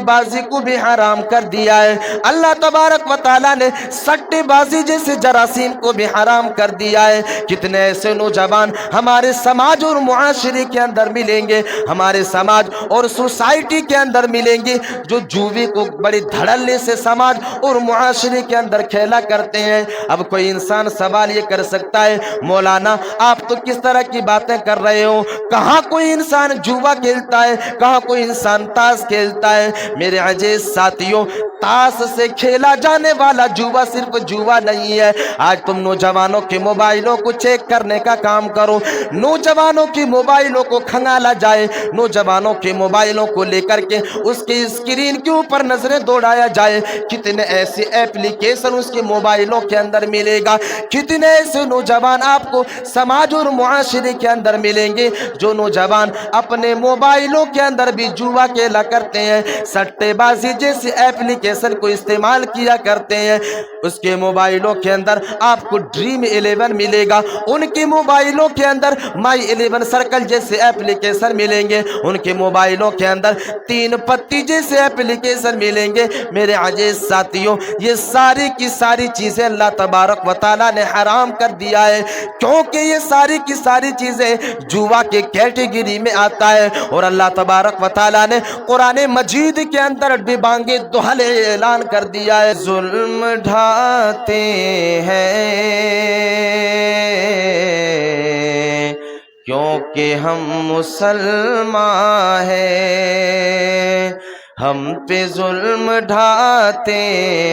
बाजी को भी हराम कर दिया है। अल्लाह तबारक व तआला ने सट्टेबाजी जैसे जरासीम को भी हराम कर दिया है। कितने ऐसे नौजवान हमारे समाज और मुआशरे के अंदर मिलेंगे, हमारे समाज और सोसाइटी के अंदर मिलेंगे, जो जुए को बड़े धड़ल्ले से समाज और मुआशरे के अंदर खेला करते हैं। अब कोई इंसान सवाल ये कर सकता है, मौलाना आप तो किस तरह की बातें कर रहे हो, कहाँ कोई इंसान जुआ खेलता है, कहाँ कोई इंसान ताश खेलता है। मेरे अजीज साथियों, ताश से खेला जाने वाला जुआ सिर्फ जुआ नहीं है। आज तुम नौजवानों के मोबाइलों को चेक करने का काम करो, नौजवानों की मोबाइलों को खंगाला जाए, नौजवानों के मोबाइलों को लेकर के उसके स्क्रीन के ऊपर नजरें दौड़ाया जाए। कितने ऐसे एप्लीकेशन उसके मोबाइलों के अंदर मिलेगा, कितने ऐसे नौजवान आपको समाज और मुआशरे के अंदर मिलेंगे, जो नौजवान अपने मोबाइलों के अंदर भी जुआ खेला करते हैं, सट्टेबाजी जैसी एप्लीकेशन को इस्तेमाल किया करते हैं। उसके मोबाइलों के अंदर आपको ड्रीम 11 मिलेगा, उनके मोबाइलों के अंदर माई 11 सर्कल जैसे एप्लीकेशन मिलेंगे, उनके मोबाइलों के अंदर 3 पत्ती जैसे एप्लीकेशन मिलेंगे। मेरे अजीज साथियों, ये सारी की सारी चीजें अल्लाह तबारक व तआला ने हराम कर दिया है, क्योंकि ये सारी की सारी चीजें जुआ के कैटेगरी में आता है। और अल्लाह तबारक व तआला ने कुरान मजीद के अंदर डिबांगे दुहले ऐलान कर दिया है, जुल्म ढाते हैं क्योंकि हम मुसलमान हैं, हम पे जुल्म ढाते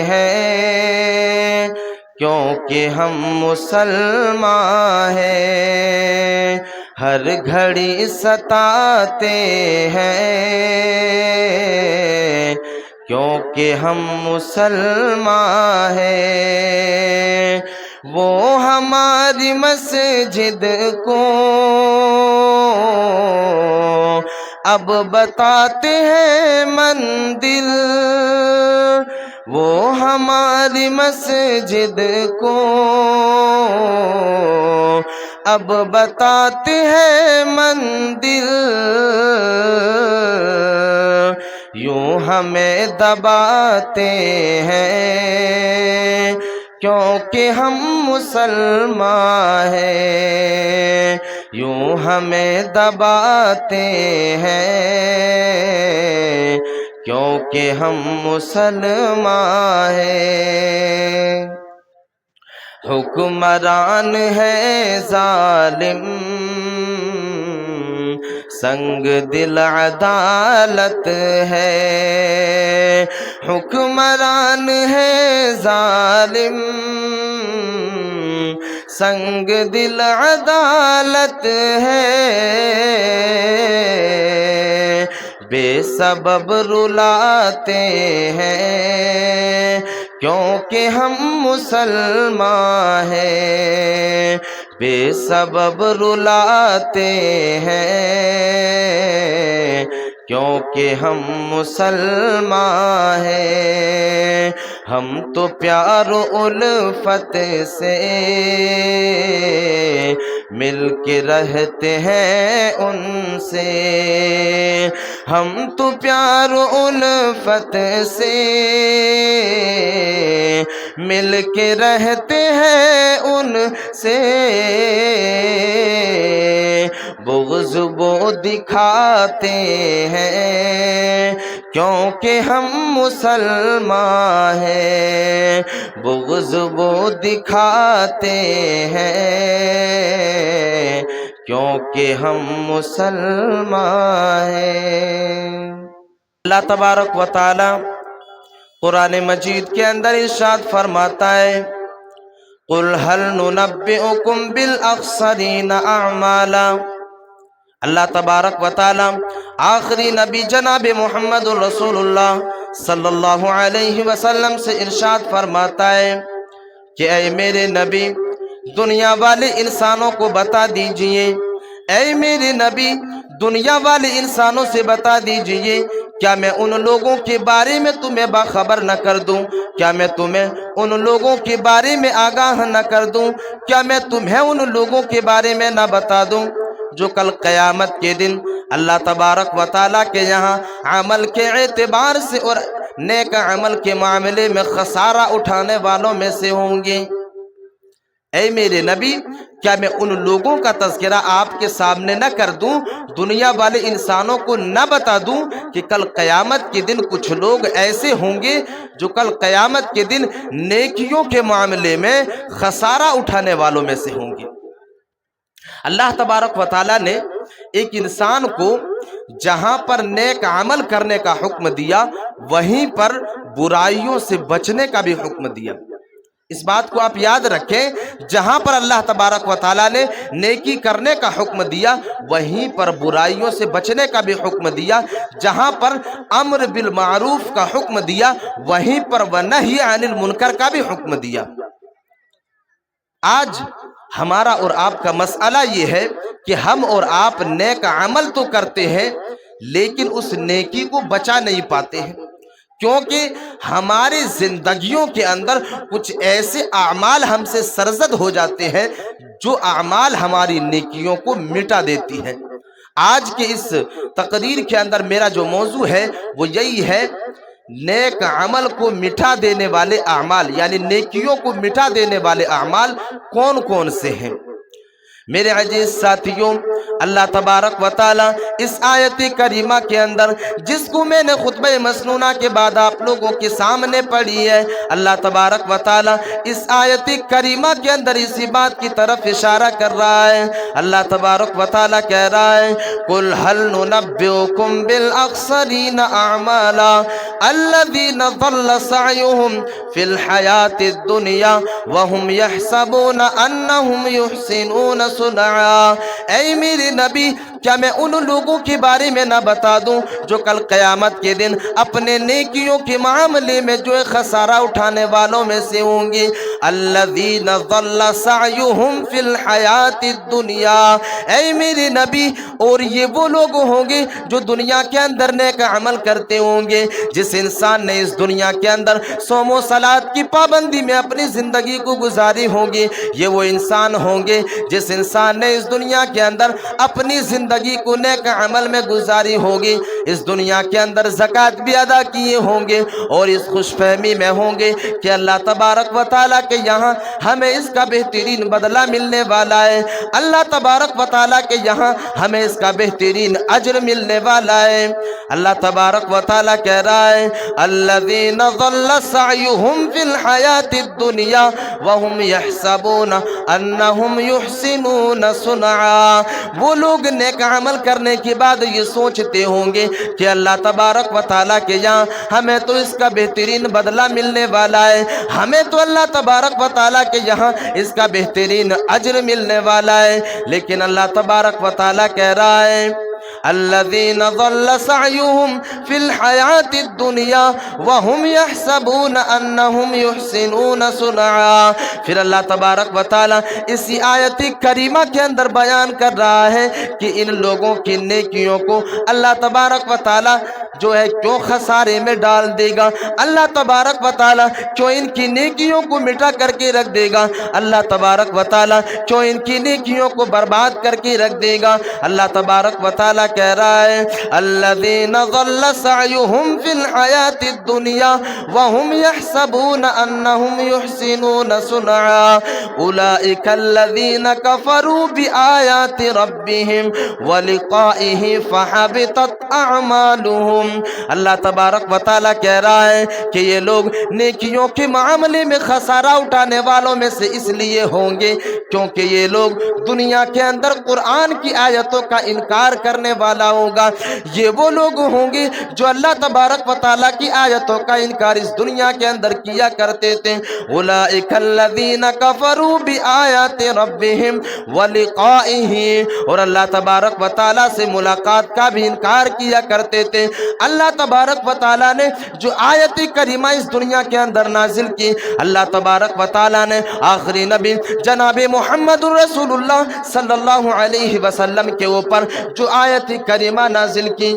हैं क्योंकि हम मुसलमान हैं, हर घड़ी सताते हैं क्योंकि हम मुसलमान हैं। वो हमारी मस्जिद को अब बताते हैं मंदिर, वो हमारी मस्जिद को अब बताते हैं मंदिर, यूं हमें दबाते हैं क्योंकि हम मुसलमान हैं, यूं हमें दबाते हैं क्योंकि हम मुसलमान हैं। हुक्मरान है जालिम, संग दिल अदालत है, हुक्मरान है जालिम, संग दिल अदालत है, बेसबब रुलाते हैं क्योंकि हम मुसलमान हैं, बेसबब रुलाते हैं क्योंकि हम मुसलमान हैं। हम तो प्यार उल्फत से मिल के रहते हैं उनसे, हम तो प्यार उल्फत से मिल के रहते हैं उनसे, बुग़्ज़ वो दिखाते हैं क्योंकि हम मुसलमान हैं, बुग़्ज़ वो दिखाते हैं क्योंकि हम मुसलमान हैं। अल्लाह तबारक व तआला कुरान मजीद के अंदर इरशाद फरमाता है, कुल हल नुनब्बिउकुम बिल अख्सरीन अअमाला। अल्लाह तबारक व तआला आखिरी नबी जनाब मोहम्मद रसूलुल्लाह सल्लल्लाहु अलैहि वसल्लम से इरशाद फरमाता है कि ऐ मेरे नबी, दुनिया वाले इंसानों को बता दीजिए, ऐ मेरे नबी दुनिया वाले इंसानों से बता दीजिए, क्या मैं उन लोगों के बारे में तुम्हें बाखबर न कर दूं, क्या मैं तुम्हें उन लोगों के बारे में आगाह न कर दूं, क्या मैं तुम्हें उन लोगों के बारे में न बता दूं جو کل قیامت کے دن اللہ تبارک و تعالیٰ کے یہاں عمل کے اعتبار سے اور نیک عمل کے معاملے میں خسارہ اٹھانے والوں میں سے ہوں گے۔ اے میرے نبی، کیا میں ان لوگوں کا تذکرہ آپ کے سامنے نہ کر دوں، دنیا والے انسانوں کو نہ بتا دوں کہ کل قیامت کے دن کچھ لوگ ایسے ہوں گے جو کل قیامت کے دن نیکیوں کے معاملے میں خسارہ اٹھانے والوں میں سے ہوں گے۔ اللہ تبارک و تعالیٰ نے ایک انسان کو جہاں پر نیک عمل کرنے کا حکم دیا، وہیں پر برائیوں سے بچنے کا بھی حکم دیا۔ اس بات کو آپ یاد رکھیں، جہاں پر اللہ تبارک و تعالیٰ نے نیکی کرنے کا حکم دیا، وہیں پر برائیوں سے بچنے کا بھی حکم دیا۔ جہاں پر امر بالمعروف کا حکم دیا، وہیں پر ونہی عن المنکر کا بھی حکم دیا۔ آج ہمارا اور آپ کا مسئلہ یہ ہے کہ ہم اور آپ نیک عمل تو کرتے ہیں، لیکن اس نیکی کو بچا نہیں پاتے ہیں، کیونکہ ہماری زندگیوں کے اندر کچھ ایسے اعمال ہم سے سرزد ہو جاتے ہیں جو اعمال ہماری نیکیوں کو مٹا دیتی ہیں۔ آج کے اس تقریر کے اندر میرا جو موضوع ہے وہ یہی ہے، نیک عمل کو مٹا دینے والے اعمال، یعنی نیکیوں کو مٹا دینے والے اعمال کون کون سے ہیں۔ میرے عزیز ساتھیوں، اللہ تبارک و تعالیٰ اس آیت کریمہ کے اندر، جس کو میں نے خطبہ مسنونہ کے بعد آپ لوگوں کے سامنے پڑھی ہے، اللہ تبارک و تعالیٰ اس آیت کریمہ کے اندر اسی بات کی طرف اشارہ کر رہا ہے۔ اللہ تبارک و تعالیٰ کہہ رہا ہے، قُلْ هَلْ نُنَبِّئُكُمْ بِالْأَخْسَرِينَ أَعْمَالًا الَّذِينَ ضَلَّ سَعْيُهُمْ فِي الْحَيَاةِ الدُّنْيَا وَهُمْ يَحْسَبُونَ أَنَّهُمْ يُحْسِنُونَ صُنْعًا۔ اے میرے نبی، کیا میں ان لوگوں کے بارے میں نہ بتا دوں جو کل قیامت کے دن اپنے نیکیوں کے معاملے میں جو خسارہ اٹھانے والوں میں سے ہوں گے؟ الذین ضل سعیہم فی الحیات الدنیا، اے میرے نبی، اور یہ وہ لوگ ہوں گے جو دنیا کے اندر نیک عمل کرتے ہوں گے۔ جس انسان نے اس دنیا کے اندر صوم و صلاۃ کی پابندی میں اپنی زندگی کو گزاری ہوگی، یہ وہ انسان ہوں گے جس انسان نے اس دنیا کے اندر اپنی زندگی کو نیک عمل میں گزاری ہوگی، اس دنیا کے اندر زکوٰۃ بھی ادا کیے ہوں گے، اور اس خوش فہمی میں ہوں گے کہ اللہ تبارک و تعالیٰ کے یہاں ہمیں اس کا بہترین بدلہ ملنے والا ہے، اللہ تبارک و تعالیٰ کے یہاں ہمیں اس کا بہترین اجر ملنے والا ہے۔ اللہ تبارک و تعالیٰ کہہ رہا ہے، الذین ضل سعیہم فی الحیات الدنیا وہم یحسبون انہم یحسنون صنعا، وہ لوگ نیک عمل کرنے کے بعد یہ سوچتے ہوں گے کہ اللہ تبارک و تعالیٰ کے یہاں ہمیں تو اس کا بہترین بدلہ ملنے والا ہے، ہمیں تو اللہ تبارک و تعالیٰ کے یہاں اس کا بہترین اجر ملنے والا ہے، لیکن اللہ تبارک و تعالیٰ کہہ رہا ہے، الذین ضل سعیہم فی الحیات الدنیا وہم یحسبون انہم یحسنون صنعا۔ پھر اللہ تبارک و تعالیٰ اسی آیت کریمہ کے اندر بیان کر رہا ہے کہ ان لوگوں کی نیکیوں کو اللہ تبارک و تعالیٰ جو ہے کیوں خسارے میں ڈال دے گا، اللہ تبارک و تعالیٰ کیوں ان کی نیکیوں کو مٹا کر کے رکھ دے گا، اللہ تبارک و تعالیٰ کیوں ان کی نیکیوں کو برباد کر کے رکھ دے گا۔ اللہ تبارک و تعالیٰ کہہ رہا ہے، الذین ضل سعیہم فی الحیات الدنیا وہم یحسبون انہم یحسنون صنعا اولئک الذین کفروا بآیات ربہم ولقائہ فحبطت اعمالہم۔ اللہ تبارک و تعالیٰ کہہ رہا ہے کہ یہ لوگ نیکیوں کے معاملے میں خسارہ اٹھانے والوں میں سے اس لیے ہوں گے کیونکہ یہ لوگ دنیا کے اندر قرآن کی آیتوں کا انکار کرنے والا ہوگا، یہ وہ لوگ ہوں گے جو اللہ تبارک و تعالیٰ کی آیتوں کا انکار اس دنیا کے اندر کیا کرتے تھے۔ اولئک الذین کفروا بآیات ربہم ولقائہ، اور اللہ تبارک و تعالیٰ سے ملاقات کا بھی انکار کیا کرتے تھے۔ اللہ تبارک و تعالیٰ نے جو آیت کریمہ اس دنیا کے اندر نازل کی، اللہ تبارک و تعالیٰ نے آخری نبی جناب محمد رسول اللہ صلی اللہ علیہ وسلم کے اوپر جو آیت کریمہ نازل کی،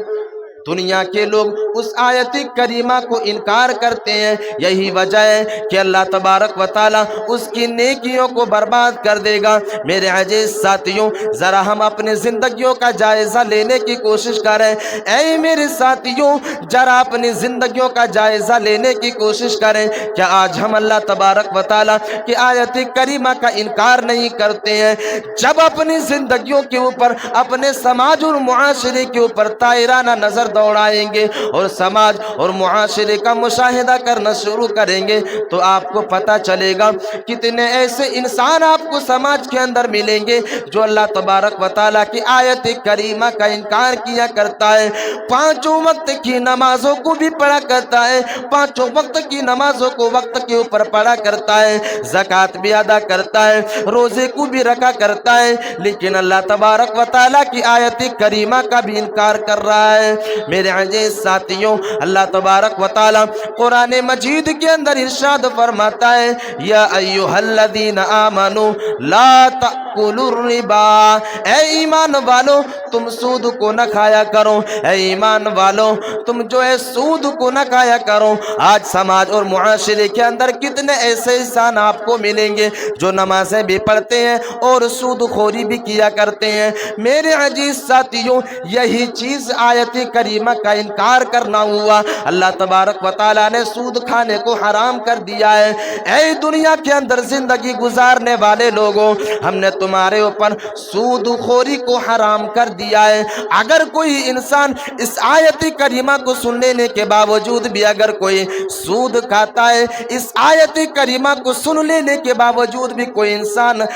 दुनिया के लोग उस आयत करीमा को इनकार करते हैं। यही वजह है कि अल्लाह तबारक व ताला उसकी नेकियों को बर्बाद कर देगा। मेरे अजीज साथियों, जरा हम अपने जिंदगियों का जायजा लेने की कोशिश करें। ऐ मेरे साथियों, जरा अपनी जिंदगियों का जायजा लेने की कोशिश करें। क्या आज हम अल्लाह तबारक व ताला की आयत करीमा का इनकार नहीं करते हैं? जब अपनी जिंदगियों के ऊपर, अपने समाज और मुआशरे के ऊपर तायराना नजर दौड़ाएंगे और समाज और मुआशरे का मुशाहिदा करना शुरू करेंगे तो आपको पता चलेगा कितने ऐसे इंसान आपको समाज के अंदर मिलेंगे जो अल्लाह तबारक व ताला की आयत करीमा का इनकार किया करता है। पांचों वक्त की नमाजों को भी पढ़ा करता है, पांचों वक्त की नमाजों को वक्त के ऊपर पढ़ा करता है, ज़कात भी अदा करता है, रोजे को भी रखा करता है, लेकिन अल्लाह तबारक व ताला की आयत करीमा का भी इनकार कर रहा है। मेरे अजीज साथियों, अल्लाह तबारक व ताला कुरान मजीद के अंदर इरशाद फरमाता है, या अय्युहल्लज़ीना आमनू ला तअकुलुर रिबा, ऐ ईमान वालो तुम सूद को न खाया करो, ऐ ईमान वालो तुम जो है सूद को न खाया करो। आज समाज और मुआशरे के अंदर कितने ऐसे इंसान आपको मिलेंगे जो नमाजें भी पढ़ते हैं और सूद खोरी भी किया करते हैं। मेरे अजीज साथियों, यही चीज आयत करीमा का इनकार करना हुआ। अल्लाह तबारक व ताला ने सूद खाने को हराम कर दिया है। ऐ दुनिया के अंदर जिंदगी गुजारने वाले लोगों, हमने तुम्हारे ऊपर सूद खोरी को हराम कर दिया है। अगर कोई इंसान इस आयत करीमा को सुन लेने के बावजूद भी अगर कोई सूद खाता है, इस आयत करीमा को सुन लेने के बावजूद भी कोई इंसान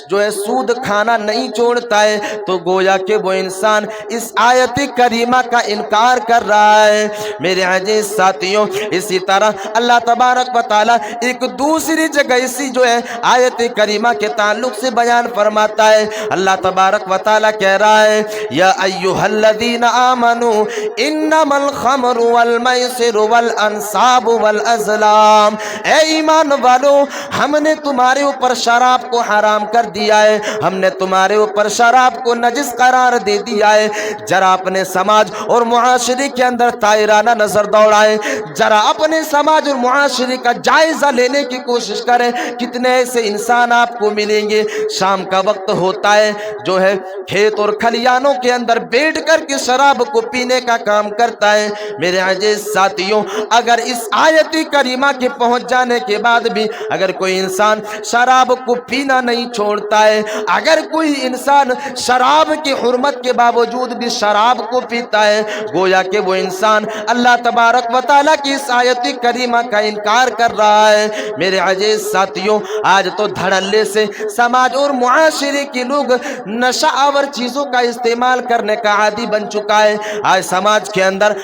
जो है सूद खाना नहीं छोड़ता है, तो गोया कि वो इंसान इस आयत करीमा का इनकार कर रहा है। मेरे अजीज साथियों, इसी तरह अल्लाह तबारक व ताला एक दूसरी जगह इसी जो है आयत करीमा के ताल्लुक से बयान फरमाता है। अल्लाह तबारक व ताला कह रहा है, या अय्युहल्लज़ीना आमनू इन्नमल खमरु वल मैसिरु वल अंसाबु वल अज़लाम, ऐ ईमान वालो हमने तुम्हारे ऊपर शराब को हराम कर दिया है, हमने तुम्हारे ऊपर शराब को नजिस करार दे दिया है। जरा अपने समाज और मुआशरे के अंदर तायराना नजर दौड़ाएं, जरा अपने समाज और मुआशरे का जायजा लेने की कोशिश करें। कितने ऐसे इंसान आपको मिलेंगे, शाम का वक्त होता है, जो है खेत और खलियानों के अंदर बैठ कर के शराब को पीने का काम करता है। मेरे अजीज साथियों, अगर इस आयत करीमा के पहुंच जाने के बाद भी अगर कोई इंसान शराब को पीना नहीं छोड़ता है, अगर कोई इंसान शराब की हुर्मत के बावजूद भी शराब को पीता है, गोया कि वो इंसान अल्लाह तबारक व ताला की इस आयत करीमा का इनकार कर रहा है। मेरे अजीज साथियों, आज तो धड़ल्ले से समाज और मुआशरे के लोग नशा आवर चीजों का इस्तेमाल करने का आदी बन चुका है। आज समाज के अंदर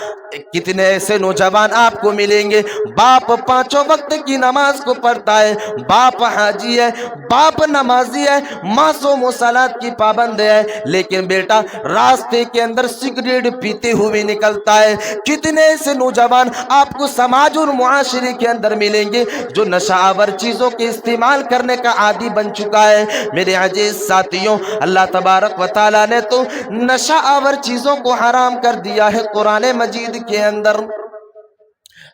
कितने ऐसे नौजवान आपको मिलेंगे, बाप पांचों वक्त की नमाज को पढ़ता है, बाप हाजी है, बाप नमाजी है, मासो मुसलात की पाबंद है, लेकिन बेटा रास्ते के अंदर सिगरेट पीते हुए निकलता है। कितने ऐसे नौजवान आपको समाज और मुआशरे के अंदर मिलेंगे जो नशा आवर चीजों के इस्तेमाल करने का आदी बन चुका है। मेरे अजीज साथियों, अल्लाह तबारक व ताला ने तो नशा आवर चीजों को हराम कर दिया है कुरान मजीद के अंदर।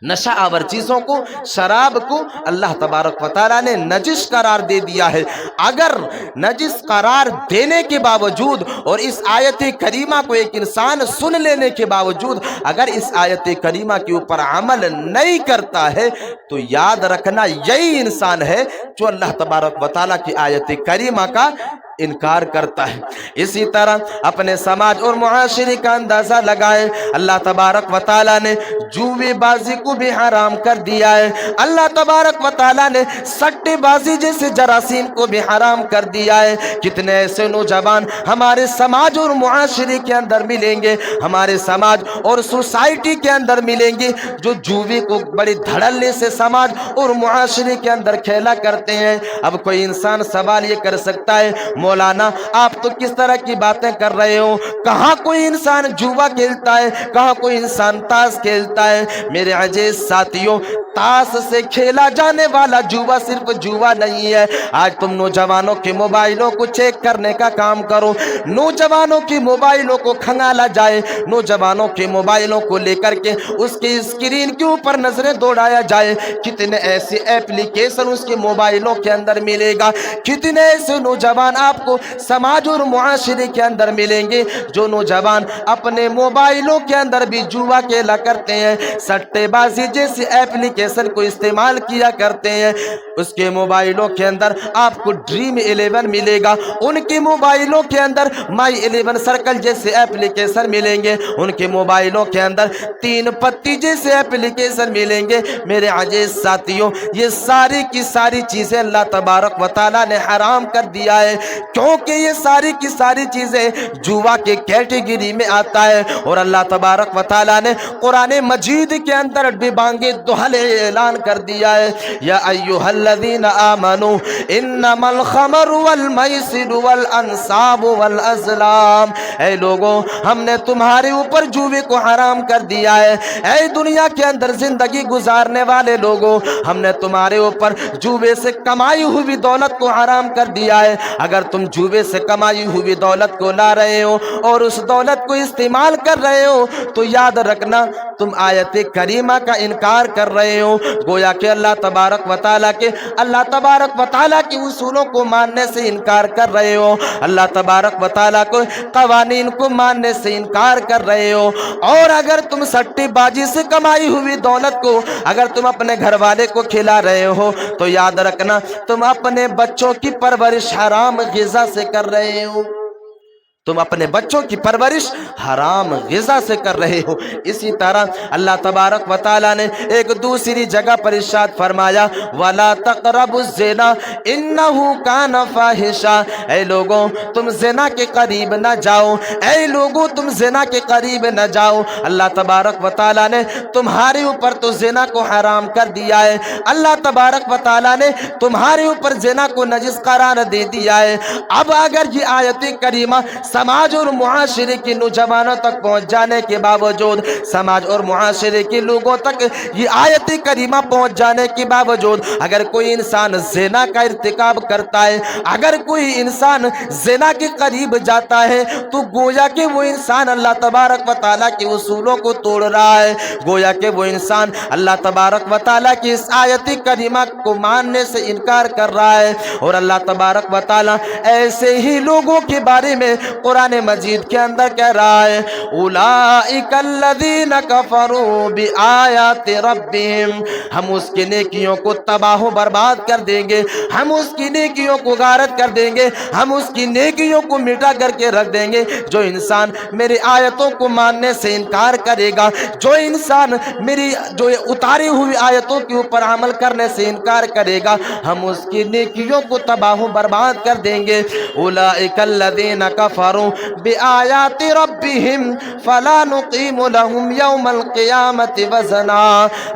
नशा आवर चीजों को, शराब को अल्लाह तबारक व तआला ने नजिस करार दे दिया है। अगर नजिस करार देने के बावजूद और इस आयत करीमा को एक इंसान सुन लेने के बावजूद अगर इस आयत करीमा के ऊपर अमल नहीं करता है तो याद रखना यही इंसान है जो अल्लाह तबारक व तआला की आयत करीमा का इनकार करता है। इसी तरह अपने समाज और मुआशरे का अंदाजा लगाएं। अल्लाह तबारक व तआला ने जुएबाजी को भी हराम कर दिया है। अल्लाह तबारक व तआला ने सट्टेबाजी जैसे जरासीम को भी हराम कर दिया है। कितने ऐसे नौजवान हमारे समाज और मुआशरे के अंदर मिलेंगे, हमारे समाज और सोसाइटी के अंदर मिलेंगे जो जुए को बड़े धड़ल्ले से समाज और मुआशरे के अंदर खेला करते हैं। अब कोई इंसान सवाल ये कर सकता है, मौलाना आप तो किस तरह की बातें कर रहे हो, कहाँ कोई इंसान जुआ खेलता है, कहाँ कोई इंसान ताश खेलता है। मेरे अजीज साथियों, ताश से खेला जाने वाला जुआ सिर्फ जुआ नहीं है। आज तुम नौजवानों के मोबाइलों को चेक करने का काम करो, नौजवानों की मोबाइलों को खंगाला जाए, नौजवानों के मोबाइलों को लेकर के उसके स्क्रीन के ऊपर नजरें दौड़ाया जाए, कितने ऐसे एप्लीकेशन उसके मोबाइलों के अंदर मिलेगा, कितने ऐसे नौजवान आपको समाज और मुआशरे के अंदर मिलेंगे जो नौजवान अपने मोबाइलों के अंदर भी जुआ खेला करते हैं, सट्टेबाजी जैसी एप्लीकेशन को इस्तेमाल किया करते हैं। उसके मोबाइलों के अंदर आपको ड्रीम 11 मिलेगा, उनके मोबाइलों के अंदर माई 11 सर्कल जैसे एप्लीकेशन मिलेंगे, उनके मोबाइलों के अंदर 3 पत्ती जैसे एप्लीकेशन मिलेंगे। मेरे अजीज साथियों, ये सारी की सारी चीजें अल्लाह तबारक व तआला ने हराम कर दिया है, क्योंकि ये सारी की सारी चीजें जुआ के कैटेगरी में आता है। और अल्लाह तबारक व तआला ने कुरान मजीद के अंदर डिबांगे दोहले ऐलान कर दिया है, या अय्युहल्लज़ीना आमनू इन्नमल खमरु वल मैसिरु वल अंसाबु वल अज़लाम। ऐ लोगों, हमने तुम्हारे ऊपर जुए को हराम कर दिया है। ऐ दुनिया के अंदर जिंदगी गुजारने वाले लोगों, हमने तुम्हारे ऊपर जुए से कमाई हुई दौलत को हराम कर दिया है। अगर तुम जुए से कमाई हुई दौलत को ला रहे हो और उस दौलत को इस्तेमाल कर रहे हो तो याद रखना तुम आयत करीमा का इनकार कर रहे हो। गोया कि अल्लाह तबारक व तआला के उसूलों को मानने से इनकार कर रहे हो, अल्लाह तबारक व तआला को कवानीन को मानने से इनकार कर रहे हो। और अगर तुम सट्टेबाजी से कमाई हुई दौलत को अगर तुम अपने घर वाले को खिला रहे हो तो याद रखना तुम अपने बच्चों की परवरिश हराम ग़िज़ा से कर रहे हो, तुम अपने बच्चों की परवरिश हराम ग़िज़ा से कर रहे हो। इसी तरह अल्लाह तबारक व तआला ने एक दूसरी जगह पर इरशाद फरमाया, वला तक़रबुज़्ज़िना इन्नहु कान फ़ाहिशा। ऐ लोगों, तुम ज़िना के करीब न जाओ, ऐ लोगों तुम ज़िना के करीब न जाओ। अल्लाह तबारक व तआला ने तुम्हारे ऊपर तो ज़िना को हराम कर दिया है, अल्लाह तबारक व तआला ने तुम्हारे ऊपर ज़िना को नजिस करार दे दिया है। अब अगर ये आयत करीमा समाज और मुआशरे के नौजवानों तक पहुंच जाने के बावजूद, समाज और मुआशरे के लोगों तक ये आयत करीमा पहुंच जाने के बावजूद अगर कोई इंसान ज़िना का इर्तिकाब करता है, अगर कोई इंसान ज़िना के करीब जाता है तो गोया कि वो इंसान अल्लाह तबारक व तआला के उसूलों को तोड़ रहा है, गोया कि वो इंसान अल्लाह तबारक व तआला की इस आयत करीमा को मानने से इनकार कर रहा है। और अल्लाह तबारक व तआला ऐसे ही लोगों के बारे में कुरान मजीद के अंदर कह रहा है, उलाइकल्लज़ीना कफ़रू बिआयाति रब्बिहिम। हम उसकी नेकियों को तबाह बर्बाद कर देंगे, हम उसकी नेकियों को गारत कर देंगे, हम उसकी नेकियों को मिटा करके रख देंगे। जो इंसान मेरी आयतों को मानने से इनकार करेगा, जो इंसान मेरी जो उतारी हुई आयतों के ऊपर अमल करने से इनकार करेगा, हम उसकी नेकियों को तबाह बर्बाद कर देंगे। उलाइकल्लज़ीना कफ़रू बिआयाति रब्बिहिम फला नुक़ीमु लहुम यौमल क़ियामति वज़ना।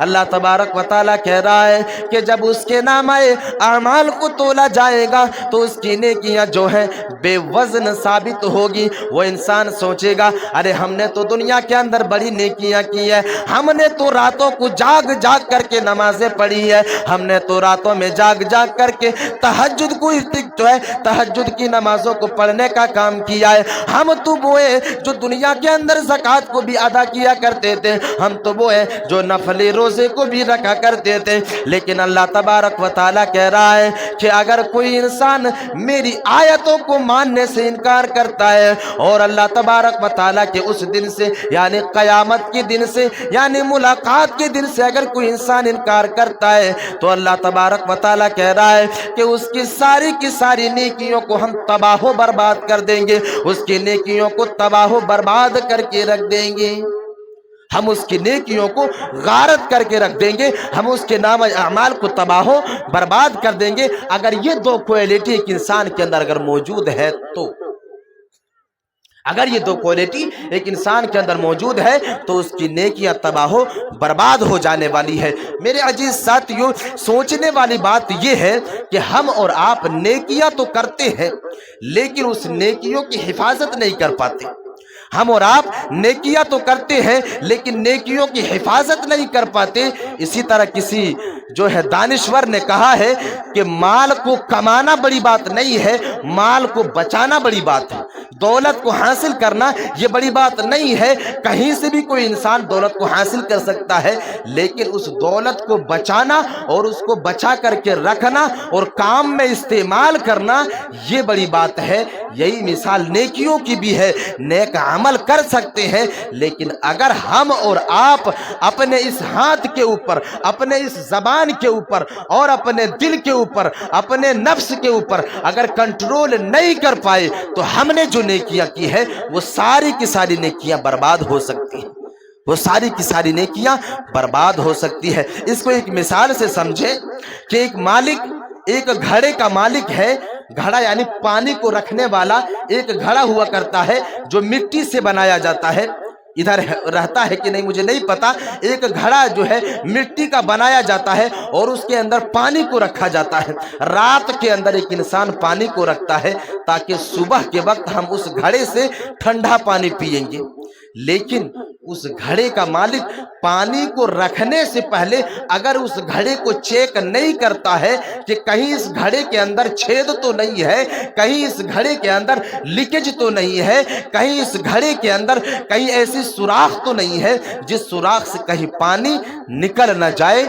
अल्लाह तबारक व तआला कह रहा है कि जब उसके नामाए अमाल को तोला जाएगा तो उसकी नेकियां जो है बेवज़न साबित होगी। वो इंसान सोचेगा, अरे हमने तो दुनिया के अंदर बड़ी नेकियां की है, हमने तो रातों को जाग जाग करके नमाजें पढ़ी है, हमने तो रातों में जाग जाग करके तहज्जुद को जो है तहज्जुद की नमाजों को पढ़ने का काम किया है, हम तो वो है जो दुनिया के अंदर ज़कात को भी अदा किया करते थे, हम तो वो है जो नफली रोज़े को भी रखा करते थे। लेकिन अल्लाह तबारक व तआला कह रहा है कि अगर कोई इंसान मेरी आयतों को मानने से इनकार करता है और अल्लाह तबारक व तआला के उस दिन से यानी क़यामत के दिन से यानी मुलाकात के दिन से अगर कोई इंसान इनकार करता है तो अल्लाह तबारक व तआला कह रहा है कि उसकी सारी की सारी नेकियों को हम तबाह बर्बाद कर देंगे, उसकी नेकियों को तबाह बर्बाद करके रख देंगे, हम उसकी नेकियों को गारत करके रख देंगे, हम उसके नाम अमाल को तबाह बर्बाद कर देंगे। अगर ये दो क्वालिटी एक इंसान के अंदर अगर मौजूद है तो अगर ये दो क्वालिटी एक इंसान के अंदर मौजूद है तो उसकी नेकियां तबाह बर्बाद हो जाने वाली है। मेरे अजीज साथियों, सोचने वाली बात ये है कि हम और आप नेकियां तो करते हैं लेकिन उस नेकियों की हिफाजत नहीं कर पाते। ہم اور آپ نیکیاں تو کرتے ہیں لیکن نیکیوں کی حفاظت نہیں کر پاتے۔ اسی طرح کسی جو ہے دانشور نے کہا ہے کہ مال کو کمانا بڑی بات نہیں ہے، مال کو بچانا بڑی بات ہے۔ دولت کو حاصل کرنا یہ بڑی بات نہیں ہے، کہیں سے بھی کوئی انسان دولت کو حاصل کر سکتا ہے، لیکن اس دولت کو بچانا اور اس کو بچا کر کے رکھنا اور کام میں استعمال کرنا یہ بڑی بات ہے۔ یہی مثال نیکیوں کی بھی ہے۔ نیک عمل کر سکتے ہیں، لیکن اگر ہم اور آپ اپنے اس ہاتھ کے اوپر، اپنے اس زبان کے اوپر اور اپنے دل کے اوپر، اپنے نفس کے اوپر اگر کنٹرول نہیں کر پائے تو ہم نے جو نیکیاں کی ہے وہ ساری کی ساری نیکیاں برباد ہو سکتی ہیں، وہ ساری کی ساری نیکیاں برباد ہو سکتی ہے۔ اس کو ایک مثال سے سمجھیں کہ ایک مالک ایک گھڑے کا مالک ہے۔ گھڑا یعنی پانی کو رکھنے والا ایک گھڑا ہوا کرتا ہے جو مٹی سے بنایا جاتا ہے۔ ادھر رہتا ہے کہ نہیں مجھے نہیں پتا۔ ایک گھڑا جو ہے مٹی کا بنایا جاتا ہے اور اس کے اندر پانی کو رکھا جاتا ہے۔ رات کے اندر ایک انسان پانی کو رکھتا ہے تاکہ صبح کے وقت ہم اس گھڑے سے ٹھنڈا پانی پئیں گے، لیکن اس گھڑے کا مالک پانی کو رکھنے سے پہلے اگر اس گھڑے کو چیک نہیں کرتا ہے کہ کہیں اس گھڑے کے اندر چھید تو نہیں ہے، کہیں اس گھڑے کے اندر لیکیج تو نہیں ہے، کہیں اس گھڑے کے اندر کہیں ایسی سوراخ تو نہیں ہے جس سوراخ سے کہیں پانی نکل نہ جائے،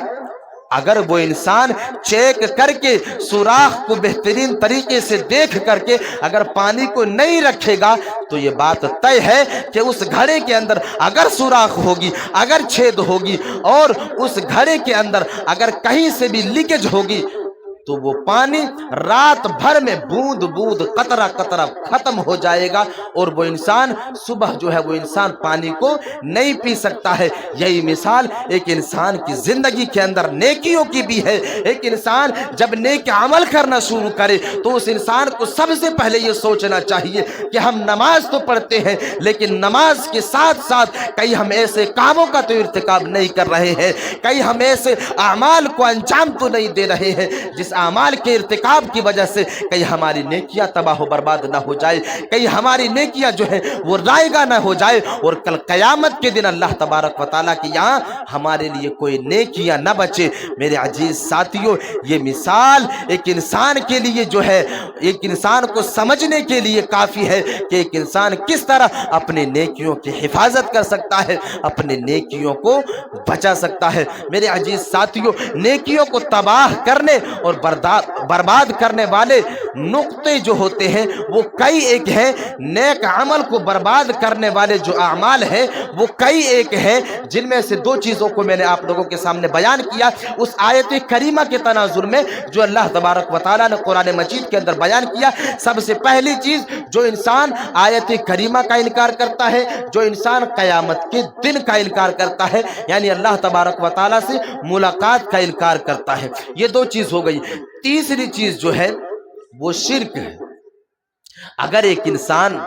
اگر وہ انسان چیک کر کے سوراخ کو بہترین طریقے سے دیکھ کر کے اگر پانی کو نہیں رکھے گا تو یہ بات طے ہے کہ اس گھڑے کے اندر اگر سوراخ ہوگی، اگر چھید ہوگی اور اس گھڑے کے اندر اگر کہیں سے بھی لیکیج ہوگی تو وہ پانی رات بھر میں بوند بوند قطرہ قطرہ ختم ہو جائے گا اور وہ انسان صبح جو ہے وہ انسان پانی کو نہیں پی سکتا ہے۔ یہی مثال ایک انسان کی زندگی کے اندر نیکیوں کی بھی ہے۔ ایک انسان جب نیک عمل کرنا شروع کرے تو اس انسان کو سب سے پہلے یہ سوچنا چاہیے کہ ہم نماز تو پڑھتے ہیں لیکن نماز کے ساتھ ساتھ کہیں ہم ایسے کاموں کا تو ارتکاب نہیں کر رہے ہیں، کہیں ہم ایسے اعمال کو انجام تو نہیں دے رہے ہیں جس اعمال کے ارتکاب کی وجہ سے کہیں ہماری نیکیاں تباہ و برباد نہ ہو جائے، کہیں ہماری نیکیاں جو ہے وہ رائگاں نہ ہو جائے اور کل قیامت کے دن اللہ تبارک و تعالیٰ کی یہاں ہمارے لیے کوئی نیکیاں نہ بچے۔ میرے عزیز ساتھیوں، یہ مثال ایک انسان کے لیے جو ہے ایک انسان کو سمجھنے کے لیے کافی ہے کہ ایک انسان کس طرح اپنے نیکیوں کی حفاظت کر سکتا ہے، اپنے نیکیوں کو بچا سکتا ہے۔ میرے عزیز ساتھیوں، نیکیوں کو تباہ کرنے اور برباد کرنے والے نقطے جو ہوتے ہیں وہ کئی ایک ہیں۔ نیک عمل کو برباد کرنے والے جو اعمال ہیں وہ کئی ایک ہیں، جن میں سے دو چیزوں کو میں نے آپ لوگوں کے سامنے بیان کیا اس آیت کریمہ کے تناظر میں جو اللہ تبارک و تعالیٰ نے قرآن مجید کے اندر بیان کیا۔ سب سے پہلی چیز، جو انسان آیت کریمہ کا انکار کرتا ہے، جو انسان قیامت کے دن کا انکار کرتا ہے، یعنی اللہ تبارک و تعالیٰ سے ملاقات کا انکار کرتا ہے، یہ دو چیز ہو گئی۔ تیسری چیز جو ہے وہ شرک ہے۔ اگر ایک انسان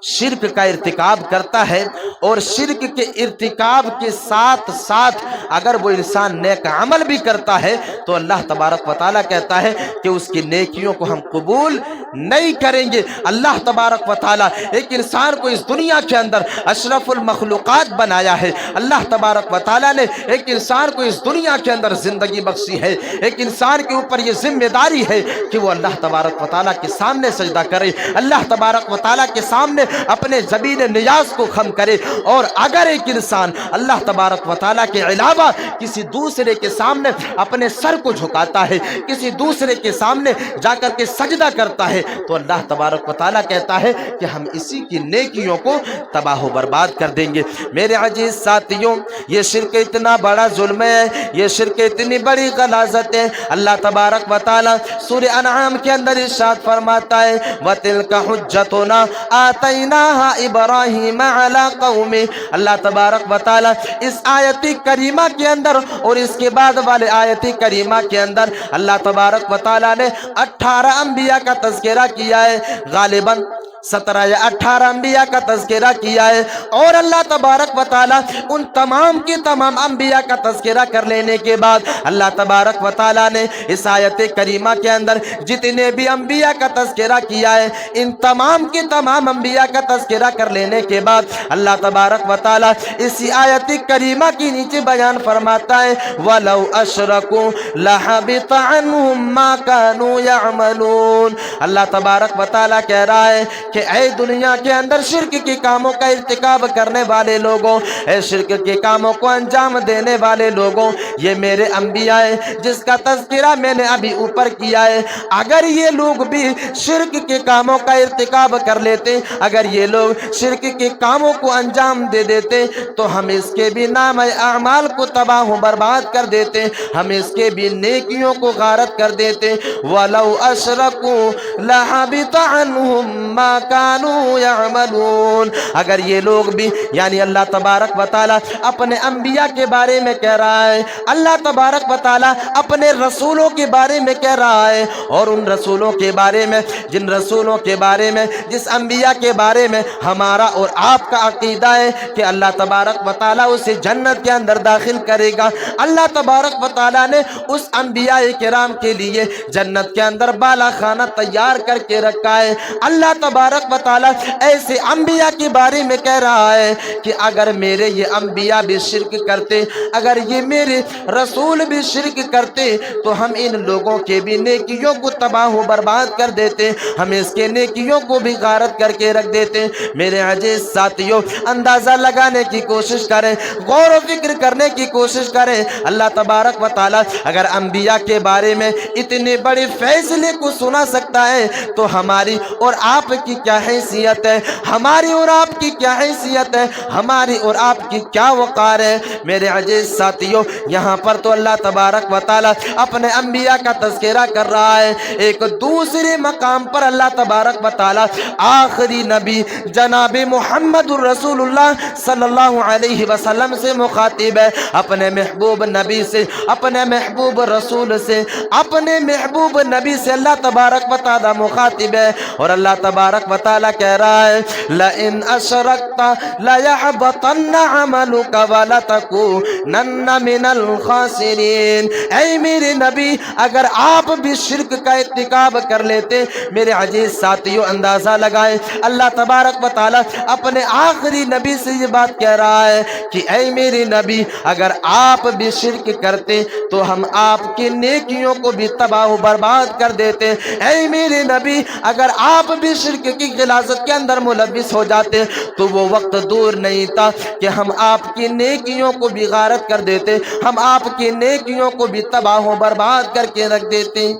شرک کا ارتکاب کرتا ہے اور شرک کے ارتکاب کے ساتھ ساتھ اگر وہ انسان نیک عمل بھی کرتا ہے تو اللہ تبارک و تعالیٰ کہتا ہے کہ اس کی نیکیوں کو ہم قبول نہیں کریں گے۔ اللہ تبارک و تعالیٰ ایک انسان کو اس دنیا کے اندر اشرف المخلوقات بنایا ہے۔ اللہ تبارک و تعالیٰ نے ایک انسان کو اس دنیا کے اندر زندگی بخشی ہے۔ ایک انسان کے اوپر یہ ذمہ داری ہے کہ وہ اللہ تبارک و تعالیٰ کے سامنے سجدہ کرے، اللہ تبارک و تعالیٰ کے سامنے اپنے زبین نیاز کو خم کرے، اور اگر ایک انسان اللہ تبارک و تعالیٰ کے علاوہ کسی دوسرے کے سامنے اپنے سر کو جھکاتا ہے، کسی دوسرے کے سامنے جا کر کے سجدہ کرتا ہے تو اللہ تبارک و تعالیٰ کہتا ہے کہ ہم اسی کی نیکیوں کو تباہ و برباد کر دیں گے۔ میرے عزیز ساتھیوں، یہ شرک اتنا بڑا ظلم ہے، یہ شرک اتنی بڑی غلاظت ہے۔ اللہ تبارک و تعالیٰ سورہ انعام کے اندر ارشاد فرماتا ہے وَتِلْكَ حُجَّتُنَا آتَيْنَاهَا إِبْرَاهِيمَ عَلَىٰ قَوْمِهِ۔ اللہ تبارک و تعالیٰ اس آیت کریمہ کے اندر اور اس کے بعد والے آیت کریمہ کے اندر اللہ تبارک و تعالیٰ نے 18 انبیاء کا تذکرہ کیا ہے۔ غالباً 17 या 18 अंबिया का तज़किरा किया है। और अल्लाह तबारक व तआला उन तमाम के तमाम अंबिया का तज़किरा कर लेने के बाद अल्लाह तबारक व तआला ने इस आयत करीमा के अंदर जितने भी अंबिया का तज़किरा किया है, इन तमाम के तमाम अंबिया का तज़किरा कर लेने के बाद अल्लाह तबारक व तआला इसी आयत करीमा के नीचे बयान फरमाता है, वलौ अशरकू लहबित अन्हुम मा कानू यअमलून। अल्लाह तबारक व तआला कह रहा है कि ऐ दुनिया के अंदर शिर्क के कामों का इर्तिकाब करने वाले लोगों, ऐ शिर्क के कामों को अंजाम देने वाले लोगों, ये मेरे अंबिया है जिसका तज़किरा मैंने अभी ऊपर किया है। अगर ये लोग भी शिर्क के कामों का इर्तिकाब कर लेते, अगर ये लोग शिर्क के कामों को अंजाम दे देते, तो हम इसके भी नाम अमाल को तबाह बर्बाद कर देते, हम इसके भी नेकियों को गारत कर देते। वलौ अशरकू लहबित अन्हुम मा कानू यअमलून। अगर ये लोग भी, यानी अल्लाह तबारक व तआला अपने अंबिया के बारे में कह रहा है, अल्लाह तबारक व तआला अपने रसूलों के बारे में कह रहा है, और उन रसूलों के बारे में, जिन रसूलों के बारे में, जिस अंबिया के बारे में हमारा और आपका अकीदा है कि अल्लाह तबारक व तआला उसे जन्नत के अंदर दाखिल करेगा। अल्लाह तबारक व तआला ने उस अंबिया किराम के लिए जन्नत के अंदर बाला खाना तैयार करके रखा है। अल्लाह तबारक व तआला ऐसे अंबिया के बारे में कह रहा है कि अगर मेरे ये अंबिया भी शिर्क करते, अगर ये मेरे रसूल भी शिर्क करते, तो हम इन लोगों के भी नेकियों को तबाह बर्बाद कर देते, हम इसके नेकियों को भी गारत करके रख देते। मेरे अजीज साथियों, अंदाज़ा लगाने की कोशिश करें, गौर व फिक्र करने की कोशिश करें। अल्लाह तबारक व तआला अगर अंबिया के बारे में इतने बड़े फैसले को सुना सकता है, तो हमारी और आपकी क्या हैसियत है, हमारी और आपकी क्या हैसियत है, हमारी और आपकी क्या वक़ार है। मेरे अजीज साथियों, यहाँ पर तो अल्लाह तबारक व तआला अपने अंबिया का तज़किरा कर रहा है, एक दूसरे मकाम पर अल्लाह तबारक व तआला आखिरी नबी जनाब मुहम्मदुर रसूलुल्लाह सल्लल्लाहु अलैहि वसल्लम से मुखातिब है, अपने महबूब नबी से, अपने महबूब रसूल से, अपने महबूब नबी से अल्लाह तबारक व तआला मुखातिब है। और अल्लाह तबारक व तआला कह रहा है, लइन अशरकता लयहबतन्न अमलुका वलतकूनन्न मिनल खासिरीन। ऐ मेरे नबी, अगर आप भी शिर्क का इर्तिकाब कर लेते, मेरे अजीज साथियों अंदाज़ा लगाएं, अल्लाह तबारक व तआला अपने आखिरी नबी से ये बात कह रहा है कि ऐ मेरे नबी, अगर आप भी शिर्क करते तो हम आपकी नेकियों को भी तबाह बर्बाद कर देते। ऐ मेरे नबी, अगर आप भी शिर्क की गिलाज़त के अंदर मुलव्विस हो जाते, तो वो वक्त दूर नहीं था कि हम आपकी नेकियों को भी गारत कर देते, हम आपकी नेकियों को भी तबाह बर्बाद करके रख देते,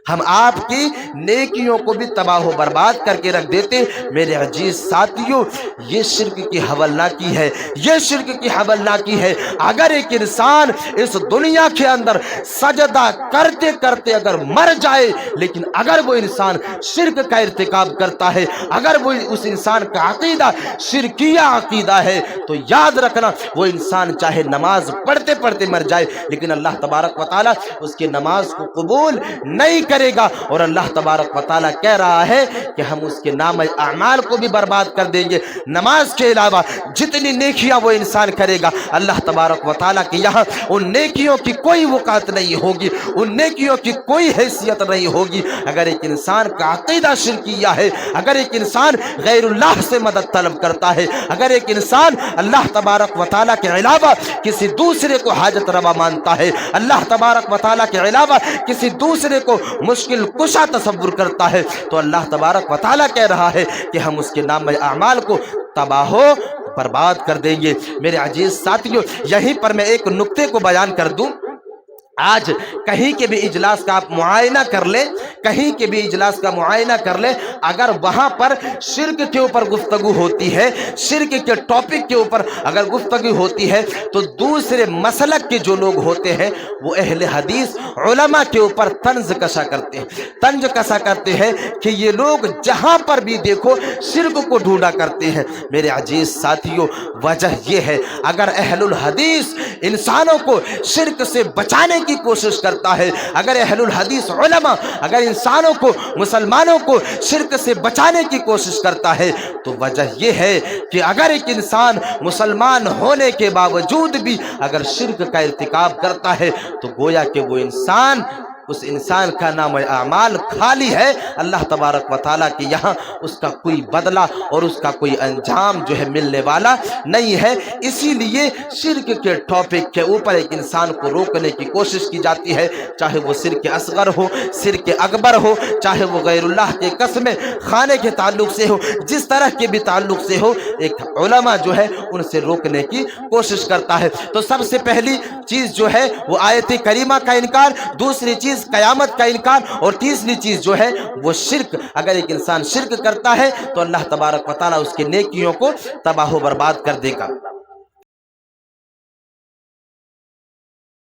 हम आपकी नेकियों को भी तबाह बर्बाद करके रख देते। मेरे अजीज साथियों, ये शिर्क की हवलनाकी है, ये शिर्क की हवलनाकी है। अगर एक इंसान इस दुनिया के अंदर सजदा करते करते अगर मर जाए, लेकिन अगर वो इंसान शिर्क का इर्तिकाब करता है, अगर वो उस इंसान का अकीदा शिरकिया अकीदा है, तो याद रखना वो इंसान चाहे नमाज पढ़ते पढ़ते मर जाए, लेकिन अल्लाह तबारक व तआला उसकी नमाज को कबूल नहीं करेगा। और अल्लाह तबारक व तआला कह रहा है कि हम उसके नाम अमाल को भी बर्बाद कर देंगे। नमाज के अलावा जितनी नेकियां वो इंसान करेगा, अल्लाह तबारक व तआला के यहाँ उन नेकियों की कोई वक़ात नहीं होगी, उन नेकियों की कोई हैसियत नहीं होगी। अगर एक इंसान का अकीदा शिरकिया है, अगर एक इंसान गैरुल्लाह से मदद तलब करता है, अगर एक इंसान अल्लाह तबारक व तआला के अलावा किसी दूसरे को हाजत रवा मानता है, अल्लाह तबारक व तआला के अलावा किसी दूसरे को मुश्किल कुशा तसव्वुर करता है, तो अल्लाह तबारक व तआला कह रहा है कि हम उसके नाम में अमाल को तबाह बर्बाद कर देंगे। मेरे अजीज साथियों, यहीं पर मैं एक नुक्ते को बयान कर दूं। आज कहीं के भी इजलास का आप मुआयना कर लें, कहीं के भी इजलास का मुआयना कर लें, अगर वहाँ पर शिर्क के ऊपर गुफ्तगू होती है, शिर्क के टॉपिक के ऊपर अगर गुफ्तगू होती है, तो दूसरे मसलक के जो लोग होते हैं वो अहले हदीस उलमा के ऊपर तंज कसा करते हैं, तंज कसा करते हैं कि ये लोग जहाँ पर भी देखो शिर्क को ढूंढा करते हैं। मेरे अजीज साथियों, वजह ये है, अगर अहलुल हदीस इंसानों को शिर्क से बचाने کی کوشش کرتا ہے۔ اگر اہل الحدیث علماء اگر انسانوں کو مسلمانوں کو شرک سے بچانے کی کوشش کرتا ہے تو وجہ یہ ہے کہ اگر ایک انسان مسلمان ہونے کے باوجود بھی اگر شرک کا ارتکاب کرتا ہے تو گویا کہ وہ انسان اس انسان کا نام اعمال خالی ہے، اللہ تبارک و تعالیٰ کے یہاں اس کا کوئی بدلہ اور اس کا کوئی انجام جو ہے ملنے والا نہیں ہے۔ اسی لیے شرک کے ٹاپک کے اوپر ایک انسان کو روکنے کی کوشش کی جاتی ہے، چاہے وہ شرک اصغر ہو، شرک اکبر ہو، چاہے وہ غیر اللہ کے قسمیں خانے کے تعلق سے ہو، جس طرح کے بھی تعلق سے ہو، ایک علماء جو ہے ان سے روکنے کی کوشش کرتا ہے۔ تو سب سے پہلی چیز جو ہے وہ آیت کریمہ کا انکار، دوسری چیز قیامت کا انکار، اور تیسری چیز جو ہے وہ شرک۔ اگر ایک انسان شرک کرتا ہے تو اللہ تبارک و تعالیٰ اس کے نیکیوں کو تباہ و برباد کر دے گا۔